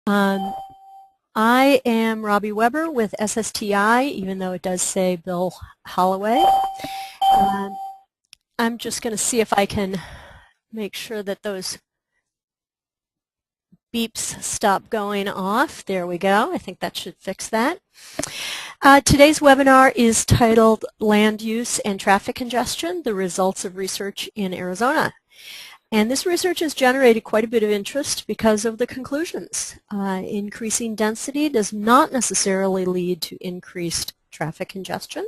I am Robbie Weber with SSTI, even though it does say Bill Holloway. I'm just going to see if I can make sure that those beeps stop going off. There we go. I think that should fix that. Today's webinar is titled Land Use and Traffic Congestion, the Results of Research in Arizona. And this research has generated quite a bit of interest because of the conclusions. Increasing density does not necessarily lead to increased traffic congestion.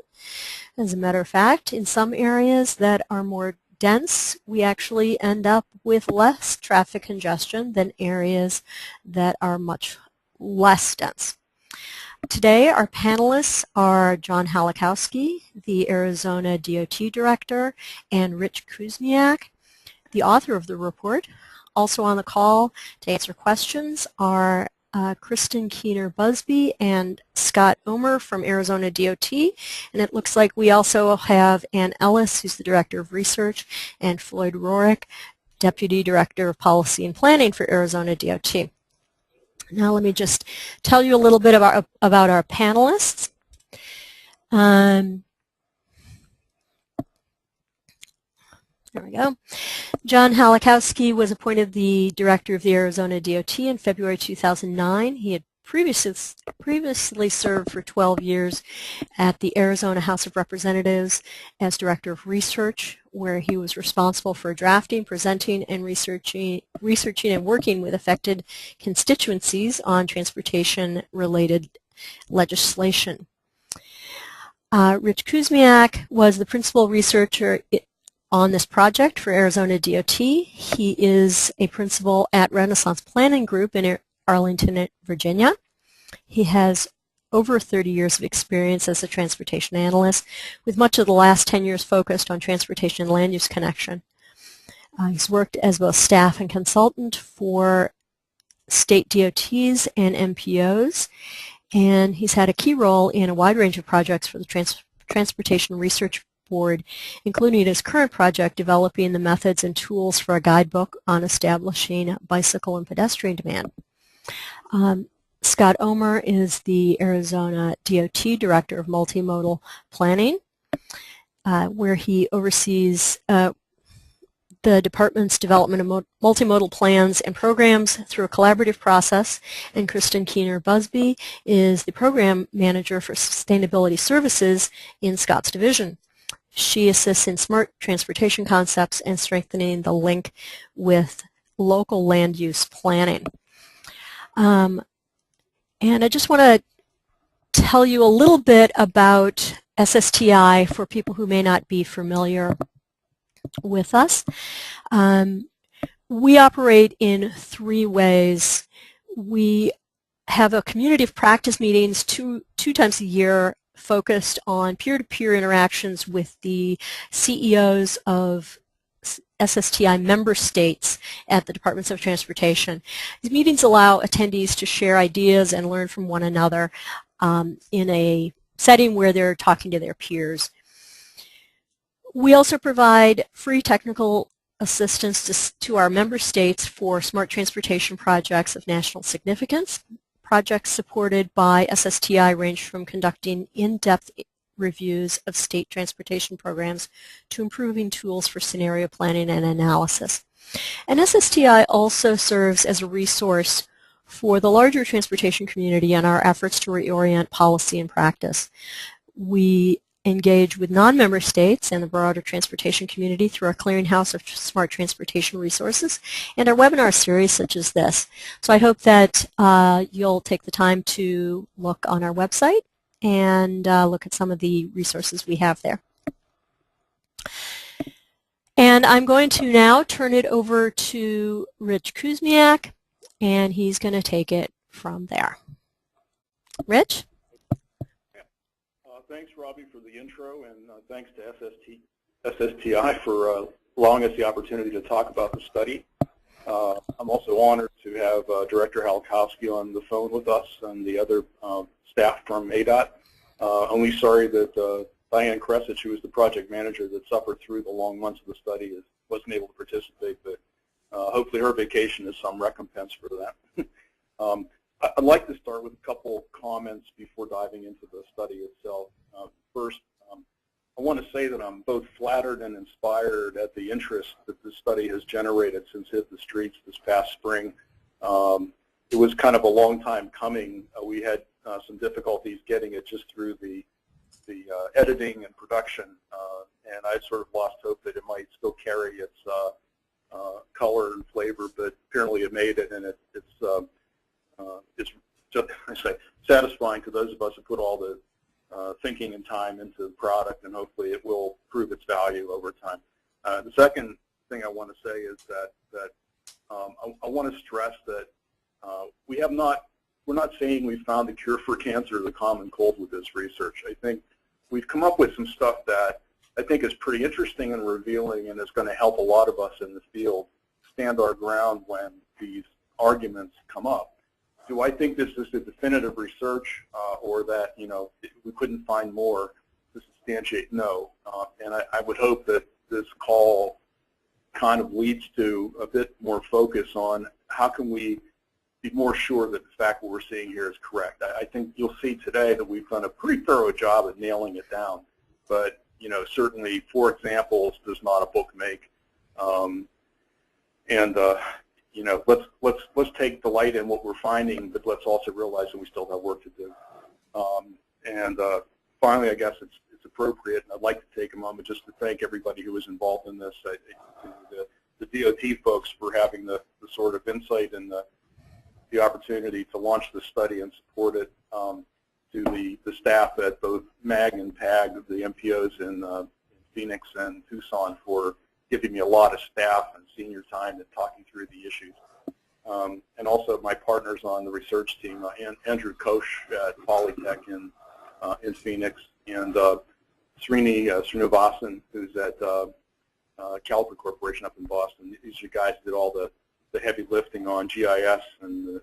As a matter of fact, in some areas that are more dense, we actually end up with less traffic congestion than areas that are much less dense. Today, our panelists are John Halikowski, the Arizona DOT Director, and Rich Kuzmyak, the author of the report. Also on the call to answer questions are Kristen Keener-Busby and Scott Omer from Arizona DOT. And it looks like we also have Ann Ellis, who's the Director of Research, and Floyd Rorick, Deputy Director of Policy and Planning for Arizona DOT. Now let me just tell you a little bit about our panelists. There we go. John Halikowski was appointed the Director of the Arizona DOT in February 2009. He had previously served for 12 years at the Arizona House of Representatives as Director of Research, where he was responsible for drafting, presenting, and researching and working with affected constituencies on transportation-related legislation. Rich Kuzmyak was the principal researcher on this project for Arizona DOT. He is a principal at Renaissance Planning Group in Arlington, Virginia. He has over 30 years of experience as a transportation analyst, with much of the last 10 years focused on transportation and land use connection. He's worked as both staff and consultant for state DOTs and MPOs, and he's had a key role in a wide range of projects for the Transportation Research Board, including his current project developing the methods and tools for a guidebook on establishing bicycle and pedestrian demand. Scott Omer is the Arizona DOT Director of Multimodal Planning, where he oversees the department's development of multimodal plans and programs through a collaborative process. And Kristen Keener-Busby is the Program Manager for Sustainability Services in Scott's division. She assists in smart transportation concepts and strengthening the link with local land use planning. And I just want to tell you a little bit about SSTI for people who may not be familiar with us. We operate in 3 ways. We have a community of practice meetings two times a year focused on peer-to-peer interactions with the CEOs of SSTI member states at the Departments of Transportation. These meetings allow attendees to share ideas and learn from one another in a setting where they're talking to their peers. We also provide free technical assistance to our member states for smart transportation projects of national significance. Projects supported by SSTI range from conducting in-depth reviews of state transportation programs to improving tools for scenario planning and analysis. And SSTI also serves as a resource for the larger transportation community in our efforts to reorient policy and practice. We engage with non-member states and the broader transportation community through our clearinghouse of smart transportation resources and our webinar series such as this. So I hope that you'll take the time to look on our website and look at some of the resources we have there. And I'm going to now turn it over to Rich Kuzmyak, and he's going to take it from there. Rich? Thanks, Robbie, for the intro, and thanks to SSTI for allowing us the opportunity to talk about the study. I'm also honored to have Director Halikowski on the phone with us and the other staff from ADOT. Only sorry that Diane Kressich, who was the project manager that suffered through the long months of the study, wasn't able to participate, but hopefully her vacation is some recompense for that. I'd like to start with a couple comments before diving into the study itself. First, I want to say that I'm both flattered and inspired at the interest that this study has generated since it hit the streets this past spring. It was kind of a long time coming. We had some difficulties getting it just through the editing and production, and I sort of lost hope that it might still carry its color and flavor, but apparently it made it, and it's just, I say, satisfying to those of us who put all the thinking and time into the product, and hopefully it will prove its value over time. The second thing I want to say is that I want to stress that we're not saying we've found the cure for cancer or the common cold with this research. I think we've come up with some stuff that I think is pretty interesting and revealing, and is going to help a lot of us in the field stand our ground when these arguments come up. Do I think this is the definitive research, or that we couldn't find more to substantiate? No, and I would hope that this call kind of leads to a bit more focus on how can we be more sure that in fact what we're seeing here is correct. I think you'll see today that we've done a pretty thorough job at nailing it down, but certainly 4 examples does not a book make, let's take delight in what we're finding, but let's also realize that we still have work to do. Finally, I guess it's appropriate, and I'd like to take a moment just to thank everybody who was involved in this, the DOT folks for having the sort of insight and the opportunity to launch the study and support it, to the staff at both MAG and PAG, the MPOs in Phoenix and Tucson, for giving me a lot of staff and senior time and talking through the issues. And also my partners on the research team, Andrew Koch at Polytech in Phoenix, and Srini Srinivasan, who's at Caliper Corporation up in Boston. These are guys that did all the heavy lifting on GIS and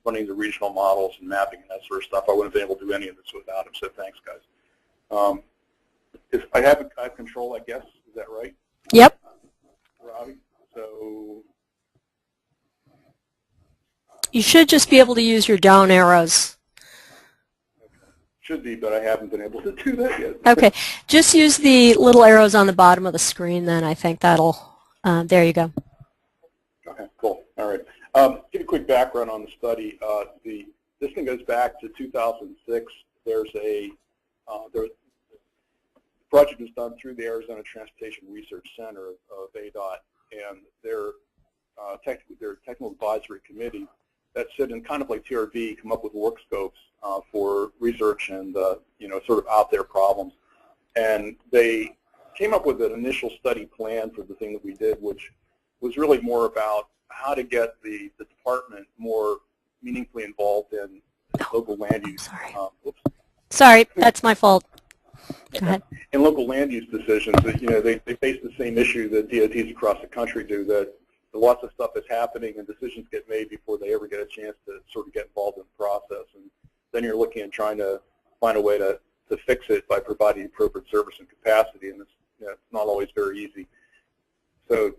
running the regional models and mapping and that sort of stuff. I wouldn't have been able to do any of this without them, so thanks, guys. If I have control, I guess, is that right? Yep. Robbie? So you should just be able to use your down arrows. Should be, but I haven't been able to do that yet. Okay, just use the little arrows on the bottom of the screen then. I think that'll, there you go. Okay, cool. All right. Give a quick background on the study. This thing goes back to 2006. There's the project was done through the Arizona Transportation Research Center of ADOT, and their technical advisory committee that sit in kind of like TRV, come up with work scopes for research and sort of out there problems. And they came up with an initial study plan for the thing that we did, which was really more about how to get the department more meaningfully involved in local land use. Sorry. Sorry, that's my fault. Go ahead. In local land use decisions, they face the same issue that DOTs across the country do, that lots of stuff is happening and decisions get made before they ever get a chance to sort of get involved in the process. And then you're looking at trying to find a way to fix it by providing appropriate service and capacity, and it's not always very easy. So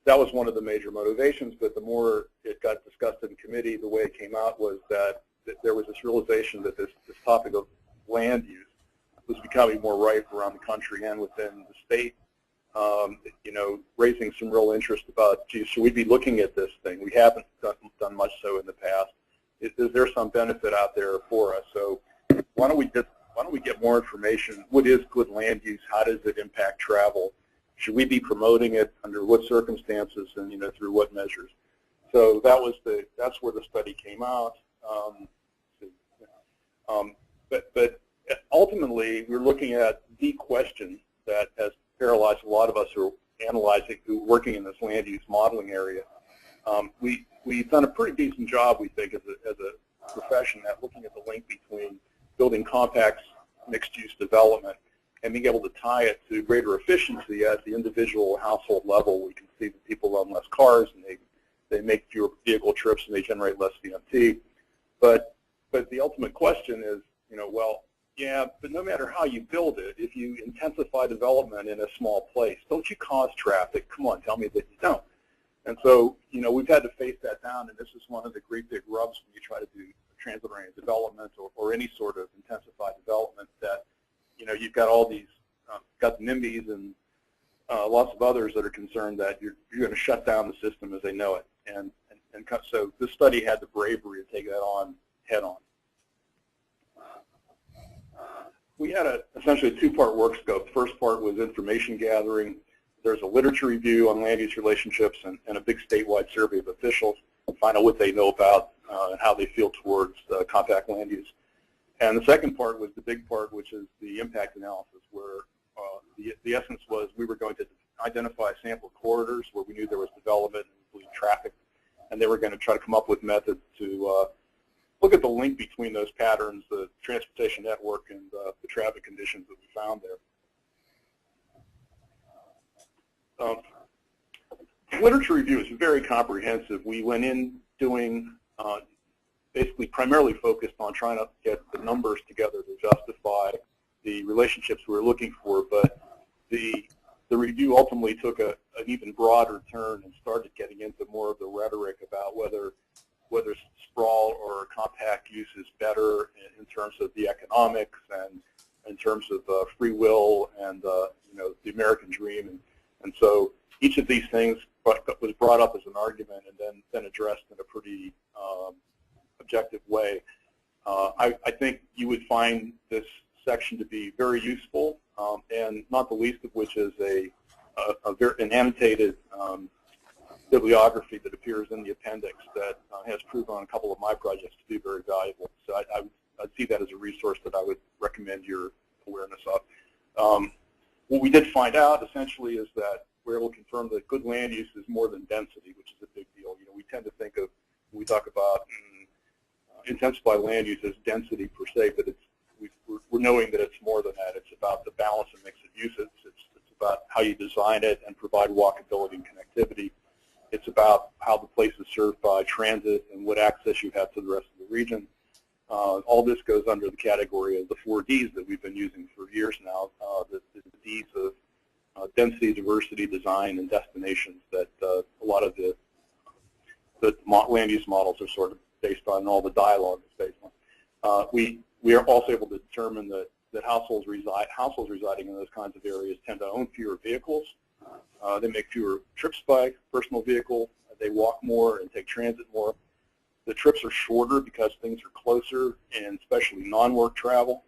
that was one of the major motivations, but the more it got discussed in committee, the way it came out was that there was this realization that this topic of land use was becoming more rife around the country and within the state, raising some real interest about, geez, should we be looking at this thing? We haven't done much so in the past. Is there some benefit out there for us? So why don't we get more information? What is good land use? How does it impact travel? Should we be promoting it? Under what circumstances? And through what measures? So that's where the study came out. But ultimately, we're looking at the question that has paralyzed a lot of us who are working in this land use modeling area. We've done a pretty decent job, we think, as a profession at looking at the link between building compact mixed-use development and being able to tie it to greater efficiency at the individual household level. We can see that people run less cars and they make fewer vehicle trips and they generate less VMT. But the ultimate question is, well, yeah, but no matter how you build it, if you intensify development in a small place, don't you cause traffic? Come on, tell me that you don't. And so, we've had to face that down, and this is one of the great big rubs when you try to do transit-oriented development or any sort of intensified development, that you've got all these, got the NIMBYs and lots of others that are concerned that you're going to shut down the system as they know it. And so this study had the bravery to take that on head on. We had essentially a two-part work scope. The first part was information gathering. There's a literature review on land use relationships and a big statewide survey of officials to find out what they know about and how they feel towards compact land use. And the second part was the big part, which is the impact analysis, where the essence was we were going to identify sample corridors where we knew there was development, including traffic, and they were going to try to come up with methods to look at the link between those patterns, the transportation network, and the traffic conditions that we found there. Literature review is very comprehensive. We went in doing basically primarily focused on trying to get the numbers together to justify the relationships we were looking for, but the review ultimately took an even broader turn and started getting into more of the rhetoric about whether sprawl or compact use is better in terms of the economics and in terms of free will and the American dream, and so each of these things was brought up as an argument and then addressed in a pretty objective way. I think you would find this section to be very useful, and not the least of which is an annotated bibliography that appears in the appendix that has proven on a couple of my projects to be very valuable. So I'd see that as a resource that I would recommend your awareness of. What we did find out essentially is that we're able to confirm that good land use is more than density, which is a big deal. We tend to think of, when we talk about intensified land use as density per se, but we're knowing that it's more than that. It's about the balance and mix of uses. It's about how you design it and provide walkability and connectivity. It's about how the place is served by transit and what access you have to the rest of the region. All this goes under the category of the 4 Ds that we've been using for years now, the Ds of density, diversity, design, and destinations that a lot of the land use models are sort of based on, and all the dialogue is based on. We are also able to determine that households residing in those kinds of areas tend to own fewer vehicles. They make fewer trips by personal vehicle. They walk more and take transit more. The trips are shorter because things are closer, and especially non-work travel.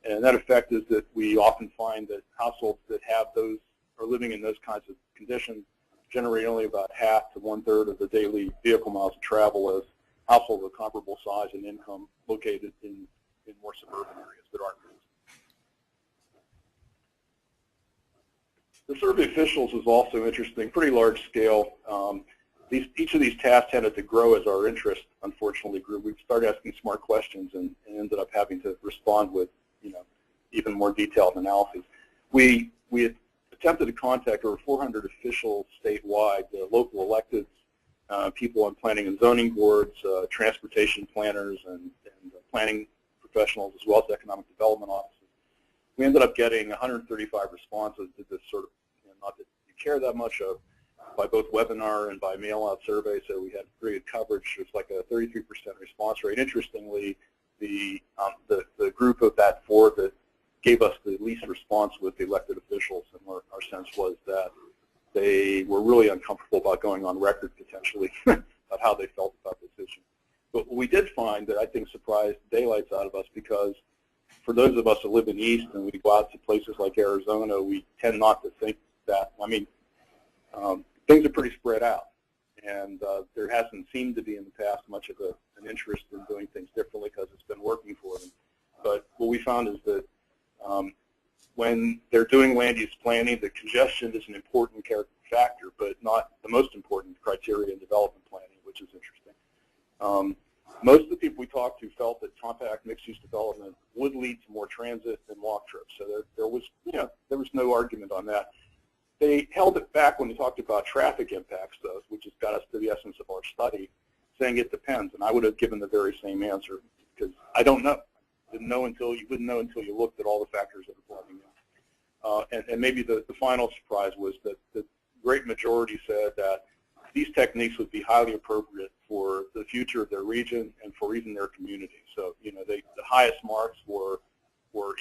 And that effect is that we often find that households that have those, are living in those kinds of conditions, generate only about half to 1/3 of the daily vehicle miles of travel as households of comparable size and income located in more suburban areas that aren't used. The survey officials is also interesting, pretty large scale. Each of these tasks tended to grow as our interest, unfortunately, grew. We started asking smart questions and ended up having to respond with, even more detailed analysis. We had attempted to contact over 400 officials statewide, local electeds, people on planning and zoning boards, transportation planners, and planning professionals, as well as economic development offices. We ended up getting 135 responses to this sort of, not that you care that much of, by both webinar and by mail-out survey, so we had pretty good coverage. It was like a 33% response rate. Interestingly, the group of that 4 that gave us the least response with the elected officials, and our sense was that they were really uncomfortable about going on record potentially about how they felt about this issue. But what we did find that I think surprised daylights out of us, because for those of us that live in the East and we go out to places like Arizona, we tend not to think that. I mean, things are pretty spread out, and there hasn't seemed to be in the past much of an interest in doing things differently because it's been working for them. But what we found is that when they're doing land use planning, the congestion is an important factor, but not the most important criteria in development planning, which is interesting. Most of the people we talked to felt that compact mixed-use development would lead to more transit than walk trips. So there was no argument on that. They held it back when they talked about traffic impacts, though, which has got us to the essence of our study, saying it depends. And I would have given the very same answer, because I don't know. You wouldn't know until you looked at all the factors that are blending in. And maybe the final surprise was that the great majority said that these techniques would be highly appropriate for the future of their region and for even their community. So, you know, the highest marks were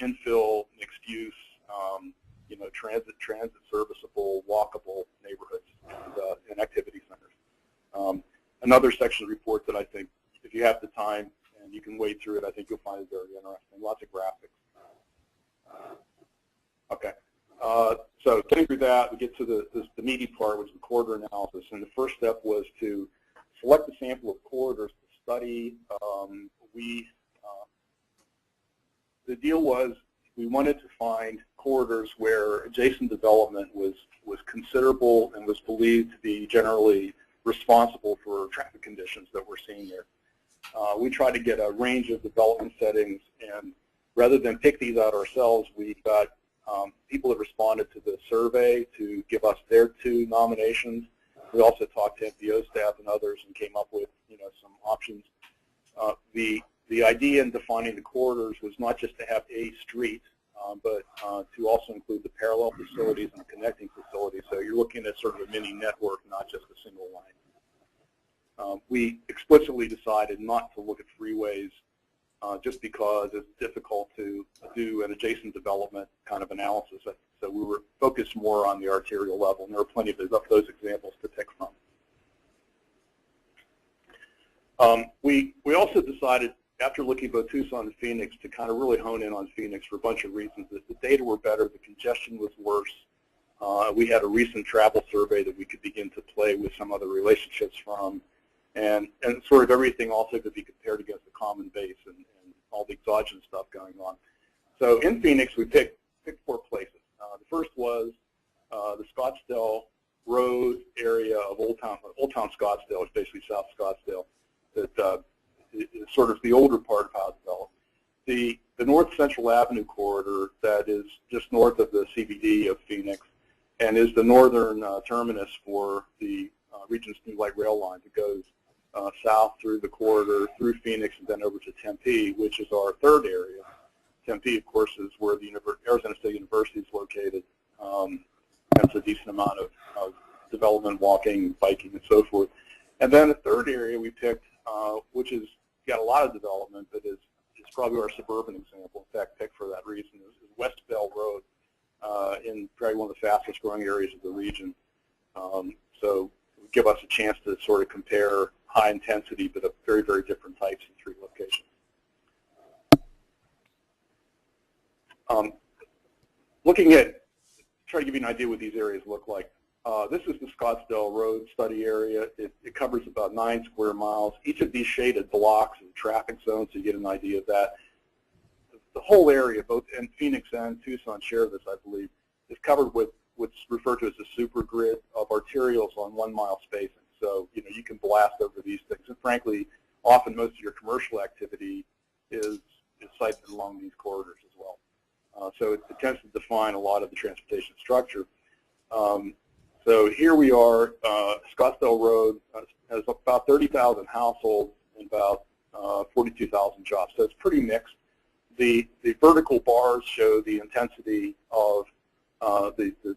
infill, mixed use, you know, transit serviceable, walkable neighborhoods and activity centers. Another section of the report that I think, if you have the time and you can wade through it, I think you'll find it very interesting. Lots of graphics. Okay. So getting through that, we get to the meaty part, which is the corridor analysis. And the first step was to select a sample of corridors to study. The deal was we wanted to find corridors where adjacent development was considerable and was believed to be generally responsible for traffic conditions that we're seeing there. We tried to get a range of development settings, and rather than pick these out ourselves, we got people that responded to the survey to give us their 2 nominations. We also talked to MPO staff and others and came up with, you know, some options. The idea in defining the corridors was not just to have a street, but to also include the parallel facilities and the connecting facilities. So you're looking at sort of a mini network, not just a single line. We explicitly decided not to look at freeways just because it's difficult to do an adjacent development kind of analysis. So we were focused more on the arterial level, and there are plenty of those examples to pick from. We also decided, after looking at both Tucson and Phoenix, to kind of really hone in on Phoenix for a bunch of reasons. The data were better, the congestion was worse. We had a recent travel survey that we could begin to play with some other relationships from, and sort of everything also could be compared against the common base and all the exogenous stuff going on. So in Phoenix, we picked 4 places. The first was the Scottsdale Road area of Old Town Scottsdale, it's basically South Scottsdale, that is sort of the older part of how it's developed. The North Central Avenue corridor that is just north of the CBD of Phoenix and is the northern terminus for the region's new light rail line that goes south through the corridor, through Phoenix, and then over to Tempe, which is our 3rd area. Tempe, of course, is where the Arizona State University is located. That's a decent amount of development, walking, biking, and so forth. And then the 3rd area we picked, which has got a lot of development, but is probably our suburban example. In fact, picked for that reason, is West Bell Road, in probably one of the fastest growing areas of the region. So it would give us a chance to sort of compare high intensity, but of very, very different types in 3 locations. Looking at, try to give you an idea what these areas look like. This is the Scottsdale Road study area. It covers about 9 square miles. Each of these shaded blocks is a traffic zone, so you get an idea of that. The whole area, both in Phoenix and Tucson share this, I believe, is covered with what's referred to as a super grid of arterials on 1 mile spacing. So, you know, you can blast over these things. And frankly, often most of your commercial activity is sited along these corridors as well. So it tends to define a lot of the transportation structure. So here we are, Scottsdale Road has about 30,000 households and about 42,000 jobs. So it's pretty mixed. The vertical bars show the intensity of the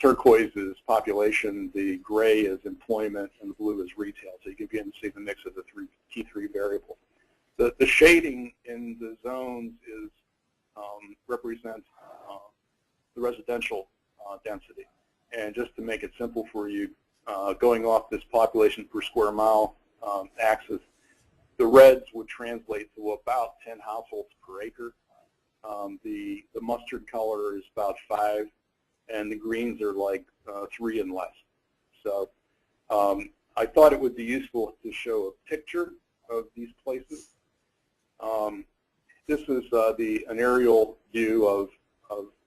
turquoise is population, the gray is employment, and the blue is retail. So you can begin to see the mix of the key three variables. The shading in the zones is represents the residential density. And just to make it simple for you, going off this population per square mile axis, the reds would translate to about 10 households per acre. The mustard color is about 5, and the greens are like 3 and less. So I thought it would be useful to show a picture of these places. This is an aerial view of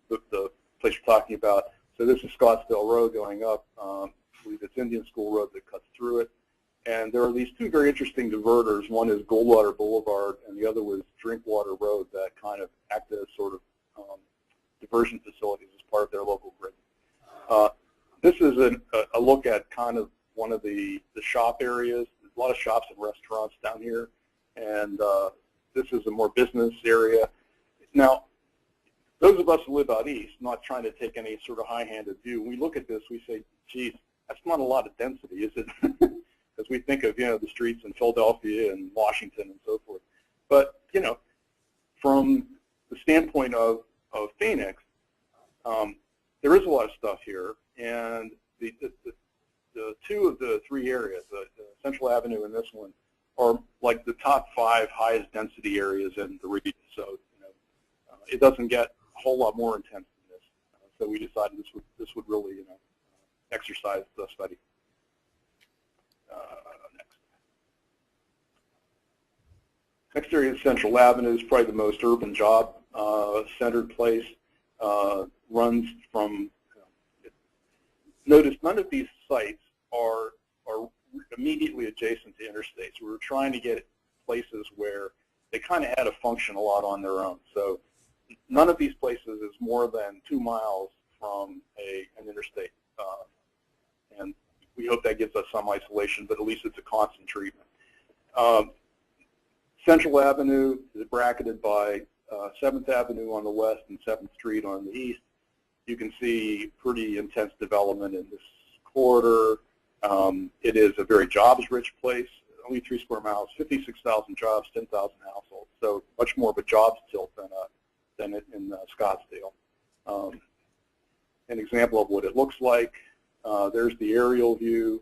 the place you're talking about. So this is Scottsdale Road going up. I believe it's Indian School Road that cuts through it. And there are these 2 very interesting diverters. One is Goldwater Boulevard, and the other was Drinkwater Road that kind of act as sort of diversion facilities as part of their local grid. This is a look at kind of one of the shop areas. There's a lot of shops and restaurants down here, and this is a more business area. Now, those of us who live out east, not trying to take any sort of high-handed view, when we look at this, we say, geez, that's not a lot of density, is it? Because we think of, the streets in Philadelphia and Washington and so forth. But, from the standpoint of Phoenix, there is a lot of stuff here, and the two of the three areas, the Central Avenue and this one, are like the top 5 highest density areas in the region. So, it doesn't get a whole lot more intense than this. So we decided this would really, exercise the study. Next area is Central Avenue. Is probably the most urban job centered place. Runs from, notice none of these sites are immediately adjacent to interstates. We were trying to get places where they kind of had to function a lot on their own. So none of these places is more than 2 miles from an interstate. And we hope that gives us some isolation, but at least it's a constant treatment. Central Avenue is bracketed by 7th Avenue on the west and 7th Street on the east. You can see pretty intense development in this corridor. It is a very jobs-rich place, only 3 square miles, 56,000 jobs, 10,000 households. So much more of a jobs tilt than in Scottsdale. An example of what it looks like. There's the aerial view.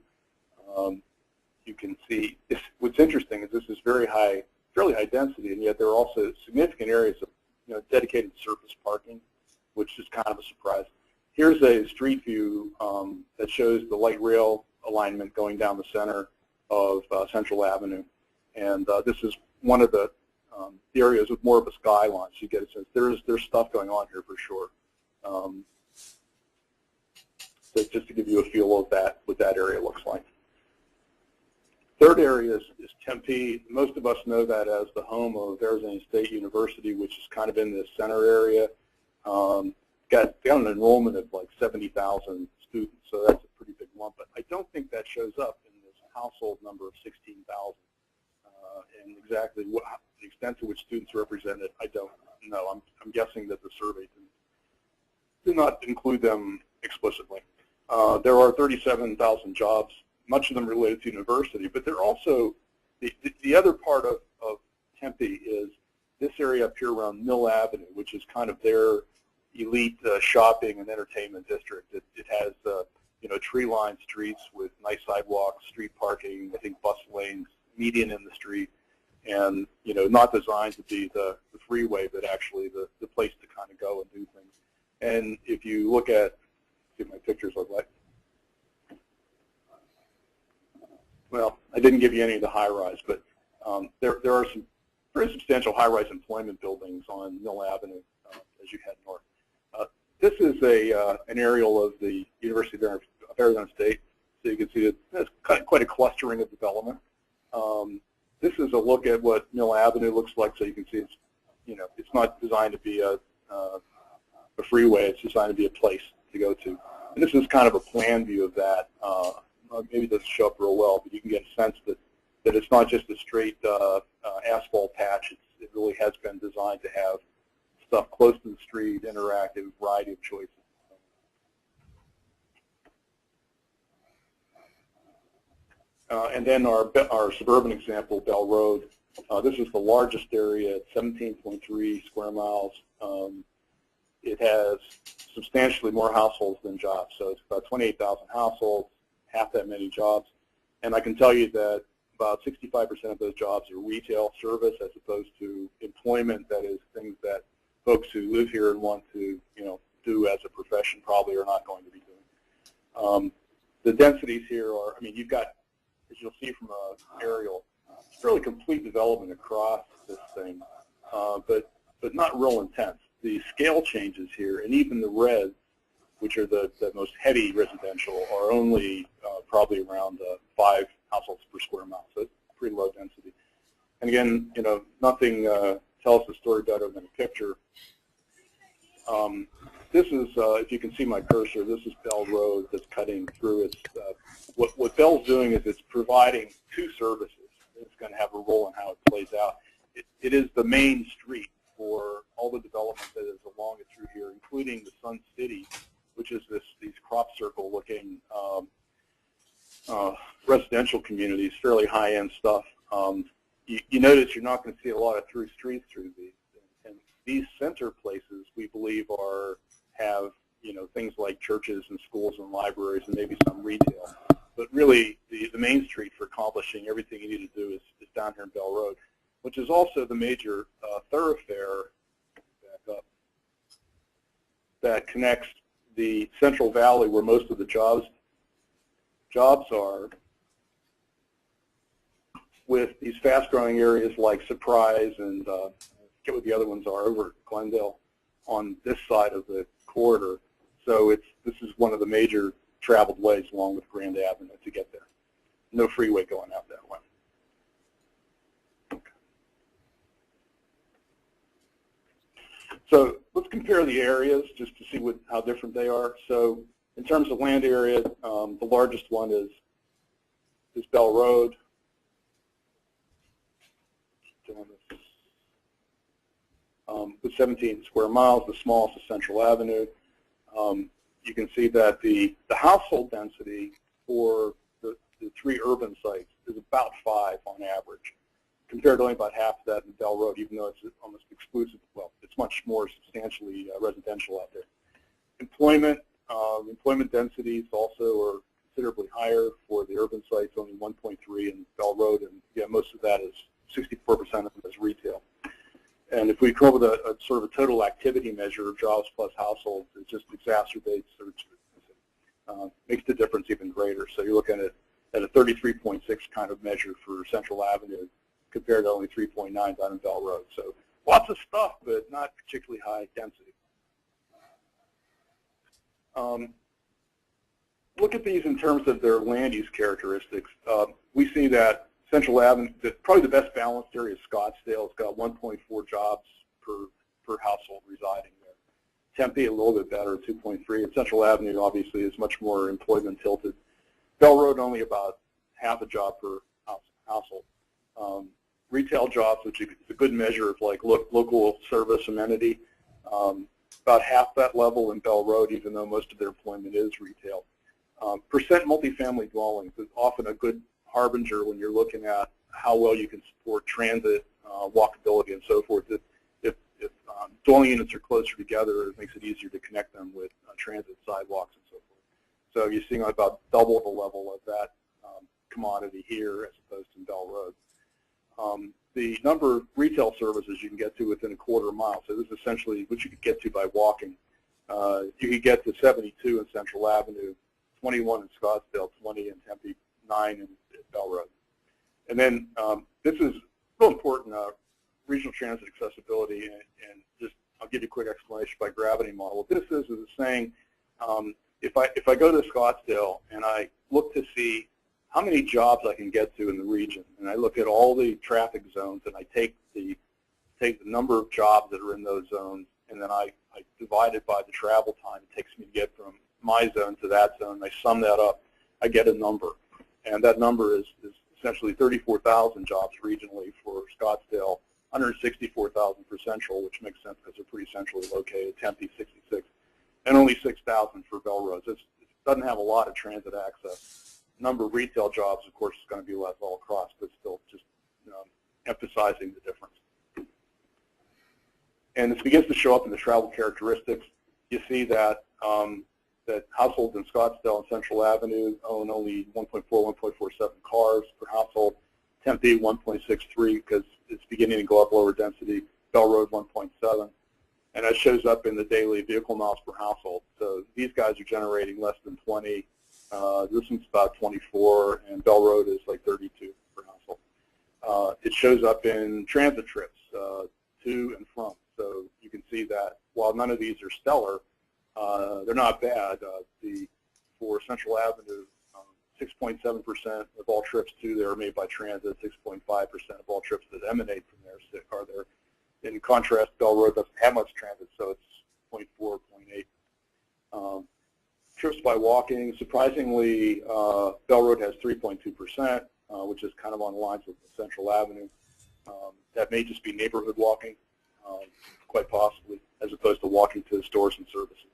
You can see, what's interesting is this is fairly high density, and yet there are also significant areas of dedicated surface parking, which is kind of a surprise. Here's a street view that shows the light rail alignment going down the center of Central Avenue, and this is one of the areas with more of a skyline. So you get a sense there's stuff going on here for sure. So just to give you a feel of that, what that area looks like. Third area is Tempe. Most of us know that as the home of Arizona State University, which is kind of in the center area. Got an enrollment of like 70,000 students, so that's a pretty big lump. But I don't think that shows up in this household number of 16,000. And exactly the extent to which students are represented, I don't know. I'm guessing that the survey did not include them explicitly. There are 37,000 jobs, much of them related to university, but they're also, the other part of Tempe is this area up here around Mill Avenue, which is kind of their elite shopping and entertainment district. It has tree-lined streets with nice sidewalks, street parking, I think bus lanes, median in the street, and not designed to be the freeway, but actually the place to kind of go and do things. And if you look at, see what my pictures look like. Well, I didn't give you any of the high-rise, but there are some very substantial high-rise employment buildings on Mill Avenue as you head north. This is an aerial of the University of Arizona State, so you can see that there's quite a clustering of development. This is a look at what Mill Avenue looks like, so you can see it's not designed to be a freeway. It's designed to be a place to go to. And this is kind of a plan view of that. Maybe it doesn't show up real well, but you can get a sense that it's not just a straight asphalt patch. It really has been designed to have stuff close to the street, interactive, variety of choices. And then our suburban example, Bell Road. This is the largest area at 17.3 square miles. It has substantially more households than jobs, so it's about 28,000 households, half that many jobs. And I can tell you that about 65% of those jobs are retail service as opposed to employment, that is things that folks who live here and want to do as a profession probably are not going to be doing. The densities here are, you've got, as you'll see from an aerial, it's fairly complete development across this thing, but not real intense. The scale changes here, and even the reds, which are the most heavy residential, are only probably around 5 households per square mile, so it's pretty low density. And again, nothing tells the story better than a picture. This is, if you can see my cursor, this is Bell Road that's cutting through. It's what Bell's doing is it's providing 2 services. It's going to have a role in how it plays out. It is the main street for all the development that is along it through here, including the Sun City, which is these crop circle looking residential communities, fairly high-end stuff. You notice you're not going to see a lot of through streets through these. And these center places, we believe, have things like churches and schools and libraries and maybe some retail. But really, the main street for accomplishing everything you need to do is down here in Bell Road, which is also the major thoroughfare that connects the Central Valley, where most of the jobs are, with these fast-growing areas like Surprise and I forget what the other ones are over at Glendale on this side of the corridor. So this is one of the major traveled ways along with Grand Avenue to get there. No freeway going out that way. Okay. So let's compare the areas just to see how different they are. So in terms of land area, the largest one is Bell Road. With 17 square miles. The smallest is Central Avenue. You can see that the household density for the three urban sites is about 5 on average, compared to only about half of that in Bell Road, even though it's almost exclusive. Well, it's much more substantially residential out there. Employment densities also are considerably higher for the urban sites, only 1.3 in Bell Road, and yeah, most of that is 64% of it is retail. And if we come up with a sort of a total activity measure of jobs plus households, it just exacerbates or makes the difference even greater. So you're looking at a 33.6 kind of measure for Central Avenue compared to only 3.9 down in Bell Road. So lots of stuff, but not particularly high density. Look at these in terms of their land use characteristics. We see that Central Avenue, probably the best balanced area is Scottsdale. It's got 1.4 jobs per household residing there. Tempe, a little bit better, 2.3. And Central Avenue, obviously, is much more employment tilted. Bell Road, only about half a job per household. Retail jobs, which is a good measure of like local service amenity, about half that level in Bell Road, even though most of their employment is retail. Percent multifamily dwellings is often a good harbinger when you're looking at how well you can support transit, walkability, and so forth. If dwelling units are closer together, it makes it easier to connect them with transit, sidewalks, and so forth. So you're seeing about double the level of that commodity here as opposed to Bell Road. The number of retail services you can get to within a quarter mile, so this is essentially what you could get to by walking. You could get to 72 in Central Avenue, 21 in Scottsdale, 20 in Tempe, 9 in Bell Road. And then this is real important, regional transit accessibility, and just I'll give you a quick explanation by gravity model. What this is saying if I go to Scottsdale and I look to see how many jobs I can get to in the region, and I look at all the traffic zones, and I take the number of jobs that are in those zones, and then I divide it by the travel time it takes me to get from my zone to that zone. I sum that up, I get a number. And that number is essentially 34,000 jobs regionally for Scottsdale, 164,000 for Central, which makes sense because they're pretty centrally located, Tempe 66, and only 6,000 for Bell Road. So it doesn't have a lot of transit access. Number of retail jobs, of course, is going to be less all across, but still just emphasizing the difference. And this begins to show up in the travel characteristics. You see that that households in Scottsdale and Central Avenue own only 1.4, 1.47 cars per household. Tempe 1.63 because it's beginning to go up lower density. Bell Road 1.7, and that shows up in the daily vehicle miles per household. So these guys are generating less than 20. This one's about 24, and Bell Road is like 32 per household. It shows up in transit trips to and from. So you can see that while none of these are stellar, they're not bad. For Central Avenue, 6.7% of all trips to there are made by transit, 6.5% of all trips that emanate from there are there. In contrast, Bell Road doesn't have much transit, so it's 0.4, 0.8. Trips by walking, surprisingly, Bell Road has 3.2%, which is kind of on the lines with Central Avenue. That may just be neighborhood walking, quite possibly, as opposed to walking to stores and services.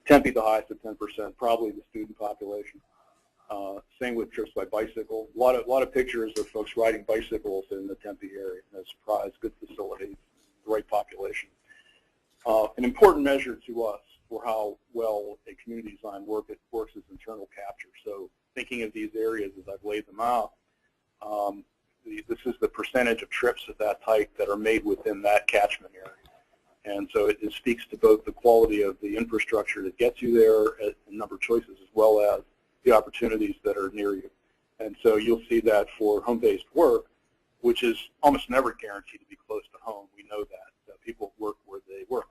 Tempe, the highest at 10%, probably the student population. Same with trips by bicycle. A lot of pictures of folks riding bicycles in the Tempe area. No surprise, good facilities, the right population. An important measure to us for how well a community design works is internal capture. So thinking of these areas as I've laid them out, this is the percentage of trips of that type that are made within that catchment area. And so it speaks to both the quality of the infrastructure that gets you there, a number of choices, as well as the opportunities that are near you. And so you'll see that for home-based work, which is almost never guaranteed to be close to home. We know that people work where they work.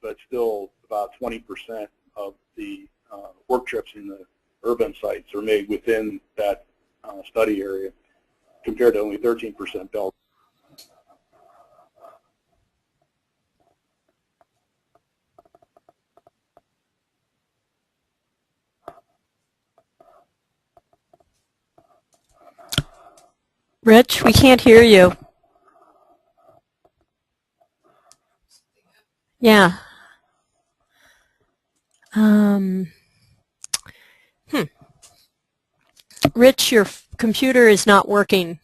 But still about 20% of the work trips in the urban sites are made within that study area, compared to only 13% Bell. Rich, we can't hear you. Yeah. Rich, your computer is not working.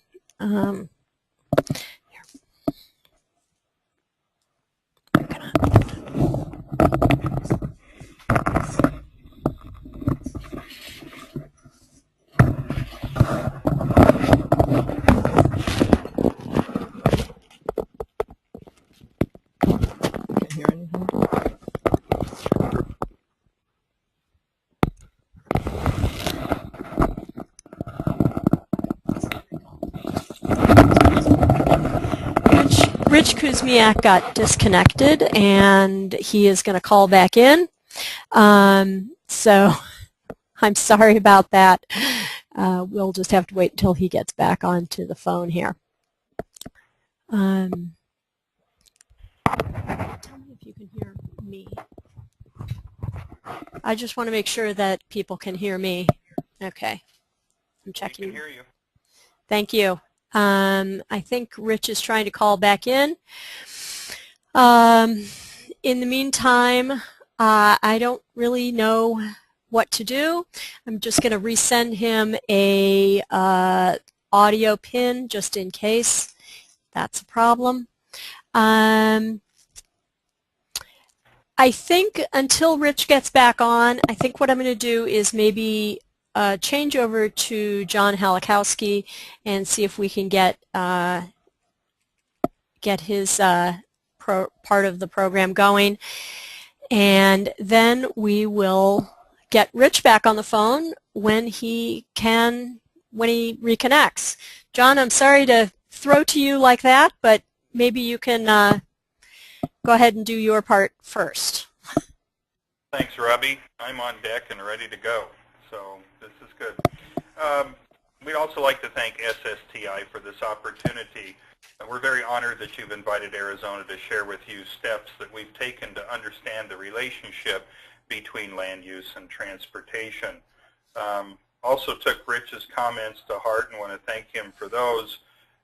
Rich Kuzmyak got disconnected, and he is going to call back in. So I'm sorry about that. We'll just have to wait until he gets back onto the phone here. Tell me if you can hear me. I just want to make sure that people can hear me. Okay. I'm checking. We can hear you. Thank you. I think Rich is trying to call back in. In the meantime, I don't really know what to do. I'm just going to resend him a audio pin just in case that's a problem. I think until Rich gets back on, I think what I'm going to do is maybe change over to John Halikowski and see if we can get his part of the program going, and then we will get Rich back on the phone when he reconnects. John, I'm sorry to throw to you like that, but maybe you can go ahead and do your part first. Thanks, Robbie. I'm on deck and ready to go, so this is good. We'd also like to thank SSTI for this opportunity. We're very honored that you've invited Arizona to share with you steps that we've taken to understand the relationship between land use and transportation. Also took Rich's comments to heart and want to thank him for those.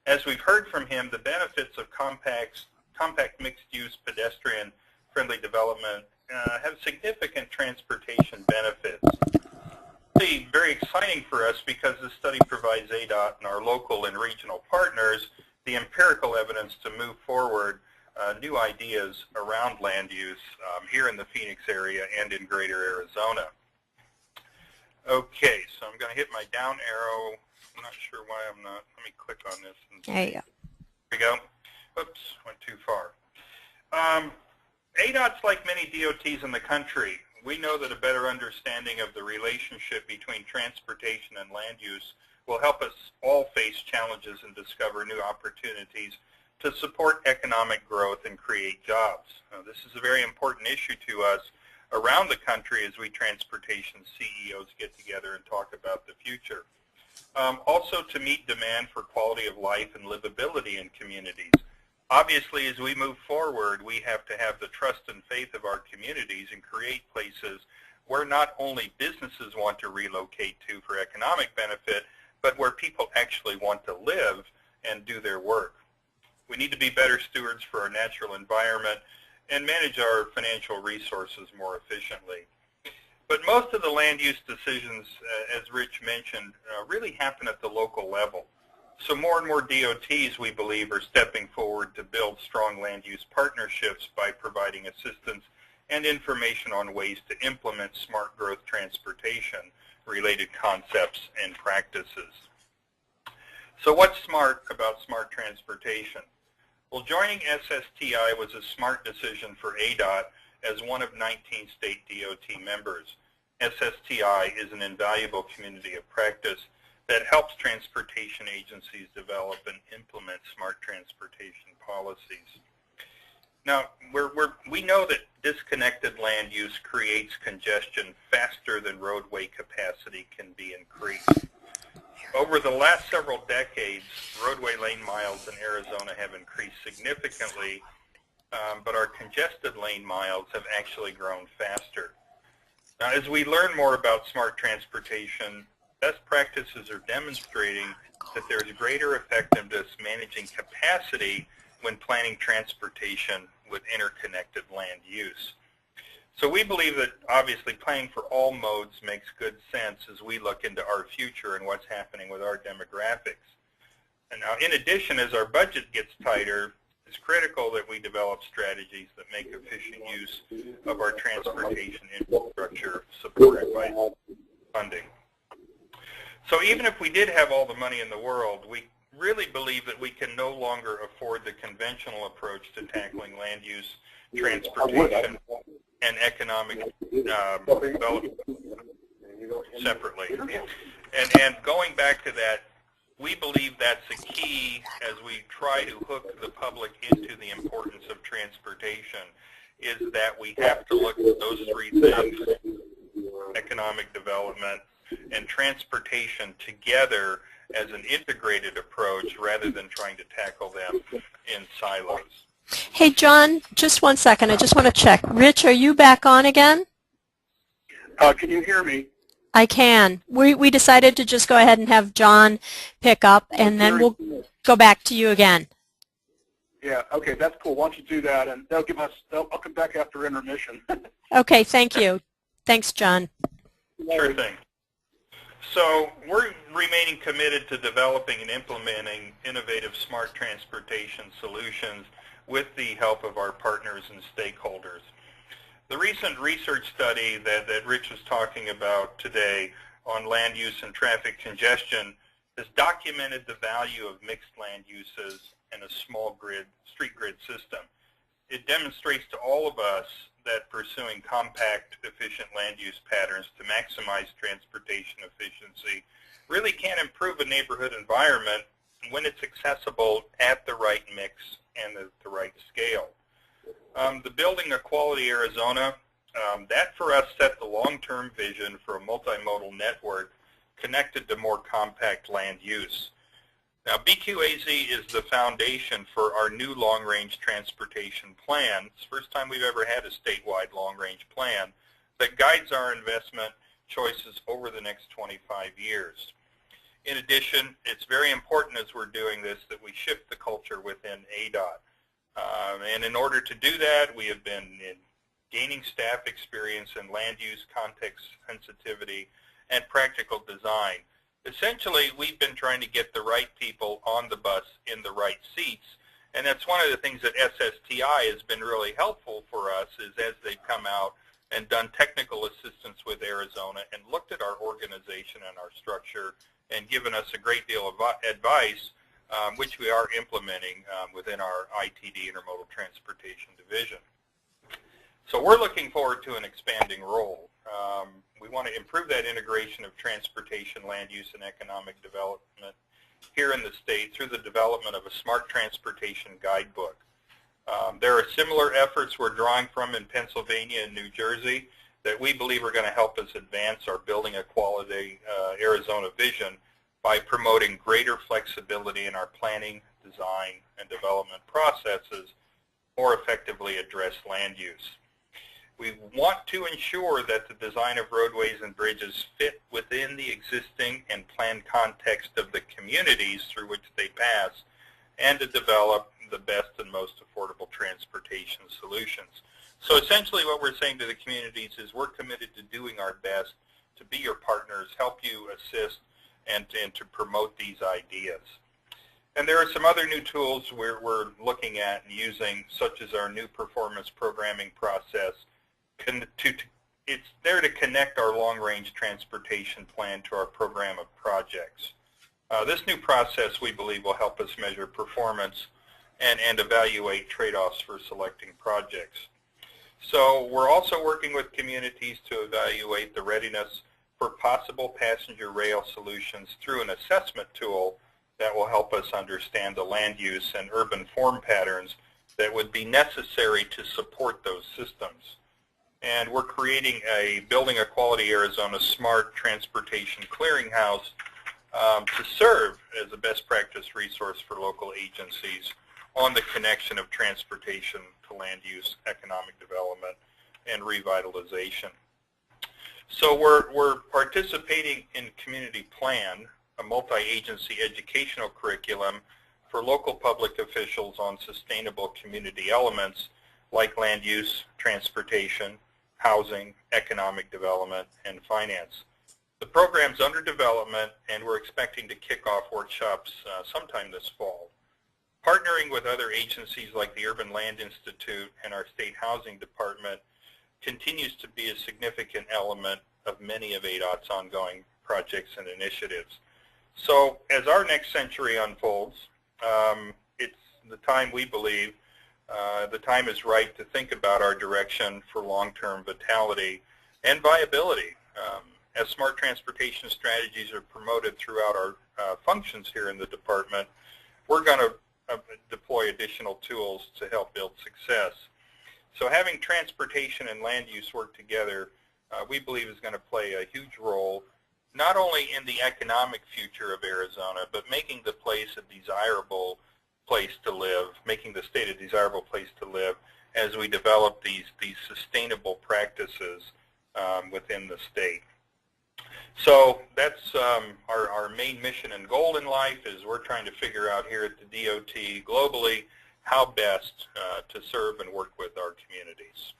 As we've heard from him, the benefits of compact mixed-use pedestrian-friendly development have significant transportation benefits. It's very exciting for us because this study provides ADOT and our local and regional partners the empirical evidence to move forward new ideas around land use here in the Phoenix area and in greater Arizona. Okay, so I'm going to hit my down arrow. I'm not sure why I'm not. Let me click on this. There you go. There we go. Oops, went too far. ADOT's like many DOTs in the country. We know that a better understanding of the relationship between transportation and land use will help us all face challenges and discover new opportunities to support economic growth and create jobs. This is a very important issue to us around the country as we transportation CEOs get together and talk about the future. Also to meet demand for quality of life and livability in communities. Obviously, as we move forward, we have to have the trust and faith of our communities and create places where not only businesses want to relocate to for economic benefit, but where people actually want to live and do their work. We need to be better stewards for our natural environment and manage our financial resources more efficiently. But most of the land use decisions, as Rich mentioned, really happen at the local level. So more and more DOTs, we believe, are stepping forward to build strong land use partnerships by providing assistance and information on ways to implement smart growth transportation related concepts and practices. So what's smart about smart transportation? Well, joining SSTI was a smart decision for ADOT as one of 19 state DOT members. SSTI is an invaluable community of practice that helps transportation agencies develop and implement smart transportation policies. Now, we know that disconnected land use creates congestion faster than roadway capacity can be increased. Over the last several decades, roadway lane miles in Arizona have increased significantly, but our congested lane miles have actually grown faster. Now, as we learn more about smart transportation, best practices are demonstrating that there's greater effectiveness managing capacity when planning transportation with interconnected land use. So we believe that obviously planning for all modes makes good sense as we look into our future and what's happening with our demographics. And now, in addition, as our budget gets tighter, it's critical that we develop strategies that make efficient use of our transportation infrastructure supported by funding. So even if we did have all the money in the world, we really believe that we can no longer afford the conventional approach to tackling land use, transportation, and economic development separately. And going back to that, we believe that's a key as we try to hook the public into the importance of transportation, is that we have to look at those three things, economic development and transportation together as an integrated approach rather than trying to tackle them in silos. Hey, John, just one second. I just want to check. Rich, are you back on again? Can you hear me? I can. We decided to just go ahead and have John pick up, and then we'll go back to you again. Yeah, okay, that's cool. Why don't you do that, and they'll give us, I'll come back after intermission. Okay, thank you. Thanks, John. Sure thing. So we're remaining committed to developing and implementing innovative smart transportation solutions with the help of our partners and stakeholders. The recent research study that Rich was talking about today on land use and traffic congestion has documented the value of mixed land uses and a small street grid system. It demonstrates to all of us that pursuing compact, efficient land use patterns to maximize transportation efficiency really can improve a neighborhood environment when it's accessible at the right mix and at the right scale. The Building a Quality Arizona, that for us set the long-term vision for a multimodal network connected to more compact land use. Now, BQAZ is the foundation for our new long-range transportation plan. It's the first time we've ever had a statewide long-range plan that guides our investment choices over the next 25 years. In addition, it's very important as we're doing this that we shift the culture within ADOT. And in order to do that, we have been gaining staff experience in land use, context sensitivity, and practical design. Essentially, we've been trying to get the right people on the bus in the right seats, and that's one of the things that SSTI has been really helpful for us, is as they've come out and done technical assistance with Arizona and looked at our organization and our structure and given us a great deal of advice, which we are implementing within our ITD Intermodal Transportation Division. So we're looking forward to an expanding role. We want to improve that integration of transportation, land use, and economic development here in the state through the development of a smart transportation guidebook. There are similar efforts we're drawing from in Pennsylvania and New Jersey that we believe are going to help us advance our Building a Quality Arizona vision by promoting greater flexibility in our planning, design, and development processes, more effectively address land use. We want to ensure that the design of roadways and bridges fit within the existing and planned context of the communities through which they pass, and to develop the best and most affordable transportation solutions. So essentially what we're saying to the communities is we're committed to doing our best to be your partners, help you assist, and to promote these ideas. And there are some other new tools we're looking at and using, such as our new performance programming process. It's there to connect our long-range transportation plan to our program of projects. This new process, we believe, will help us measure performance and evaluate trade-offs for selecting projects. So we're also working with communities to evaluate the readiness for possible passenger rail solutions through an assessment tool that will help us understand the land use and urban form patterns that would be necessary to support those systems. And we're creating Building a Quality Arizona Smart Transportation Clearinghouse to serve as a best practice resource for local agencies on the connection of transportation to land use, economic development, and revitalization. So we're participating in Community Plan, a multi-agency educational curriculum for local public officials on sustainable community elements like land use, transportation, housing, economic development, and finance. The program's under development, and we're expecting to kick off workshops sometime this fall. Partnering with other agencies like the Urban Land Institute and our State Housing Department continues to be a significant element of many of ADOT's ongoing projects and initiatives. So as our next century unfolds, it's the time we believe the time is right to think about our direction for long-term vitality and viability. As smart transportation strategies are promoted throughout our functions here in the department, we're going to deploy additional tools to help build success. So having transportation and land use work together, we believe is going to play a huge role, not only in the economic future of Arizona, but making the place a desirable place to live, making the state a desirable place to live as we develop these sustainable practices within the state. So that's our main mission and goal in life, is we're trying to figure out here at the DOT globally how best to serve and work with our communities.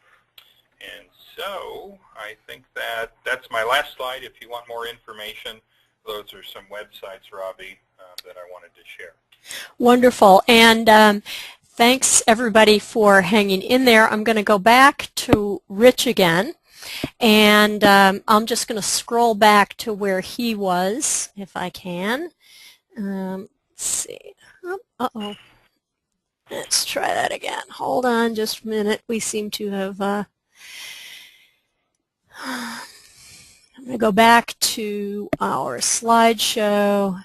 And so I think that's my last slide. If you want more information, those are some websites, Robbie, that I wanted to share. Wonderful. And thanks, everybody, for hanging in there. I'm going to go back to Rich again. And I'm just going to scroll back to where he was, if I can. Let's see. Uh-oh. Let's try that again. Hold on just a minute. We seem to have... I'm going to go back to our slideshow.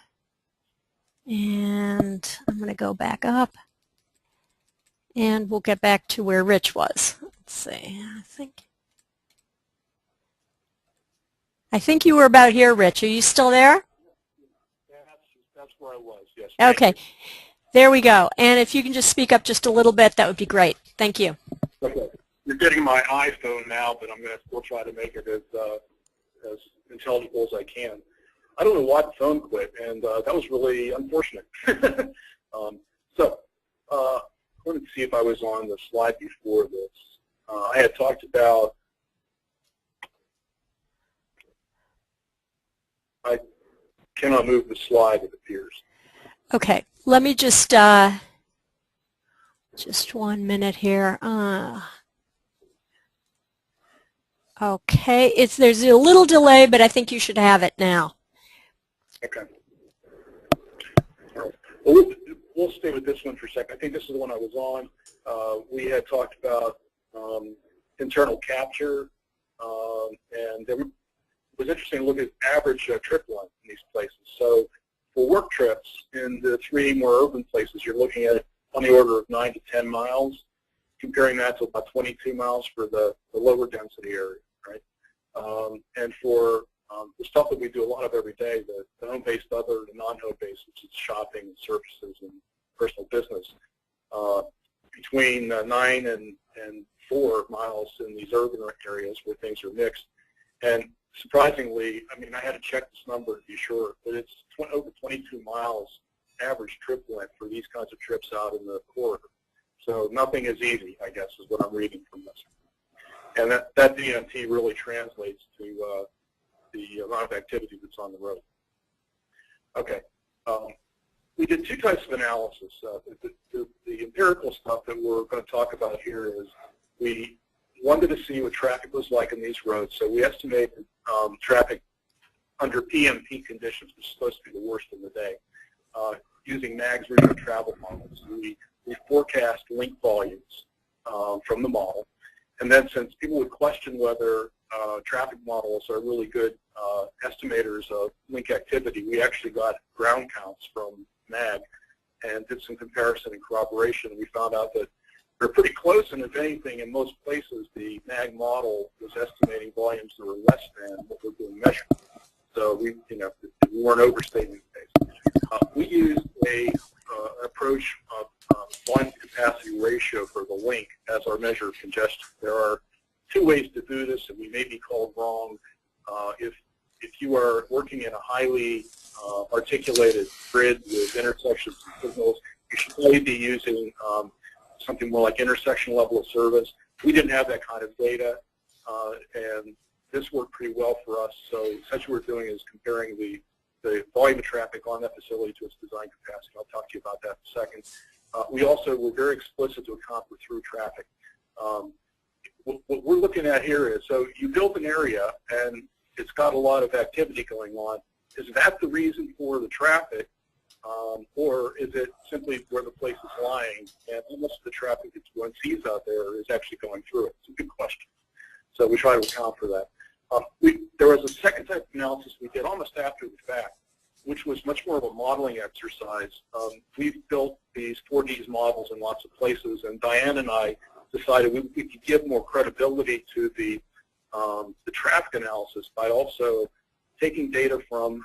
And I'm going to go back up. And we'll get back to where Rich was. Let's see. I think you were about here, Rich. Are you still there? Yeah, that's where I was, yes. Okay. There we go. And if you can just speak up just a little bit, that would be great. Thank you. Okay. You're getting my iPhone now, but I'm going to still try to make it as intelligible as I can. I don't know why the phone quit, and that was really unfortunate. So I wanted to see if I was on the slide before this. I had talked about, I cannot move the slide, it appears. Okay, let me just 1 minute here. Okay, there's a little delay, but I think you should have it now. Okay. All right. Well, we'll stay with this one for a second. I think this is the one I was on. We had talked about internal capture, and it was interesting to look at average trip length in these places. So for work trips in the 3 more urban places, you're looking at on the order of 9 to 10 miles, comparing that to about 22 miles for the lower density area, right? And for the stuff that we do a lot of every day, the home-based other, the non-home-based, which is shopping and services and personal business, between 9 and 4 miles in these urban areas where things are mixed. And surprisingly, I mean, I had to check this number to be sure, but it's over 22 miles average trip length for these kinds of trips out in the corridor. So nothing is easy, I guess, is what I'm reading from this. And that DMT really translates to the amount of activity that's on the road. Okay. We did two types of analysis. The empirical stuff that we're going to talk about here is we wanted to see what traffic was like in these roads. So we estimated traffic under PMP conditions, which is supposed to be the worst in the day, using MAG's regional travel models. We forecast link volumes from the model. And then since people would question whether traffic models are really good estimators of link activity, we actually got ground counts from MAG and did some comparison and corroboration. We found out that they're pretty close, and if anything, in most places, the MAG model was estimating volumes that were less than what we're doing measuring. So we weren't overstating things. We used a approach of volume to capacity ratio for the link as our measure of congestion. There are two ways to do this, and we may be called wrong. If you are working in a highly articulated grid with intersections and signals, you should probably be using something more like intersection level of service. We didn't have that kind of data, and this worked pretty well for us. So essentially what we're doing is comparing the volume of traffic on that facility to its design capacity. I'll talk to you about that in a second. We also were very explicit to account for through traffic. What we're looking at here is, so you built an area and it's got a lot of activity going on. Is that the reason for the traffic, or is it simply where the place is lying and almost the traffic that one sees out there is actually going through it? It's a good question. So we try to account for that. There was a second type of analysis we did almost after the fact, which was much more of a modeling exercise. We've built these 4Ds models in lots of places, and Diane and I decided we could give more credibility to the traffic analysis by also taking data from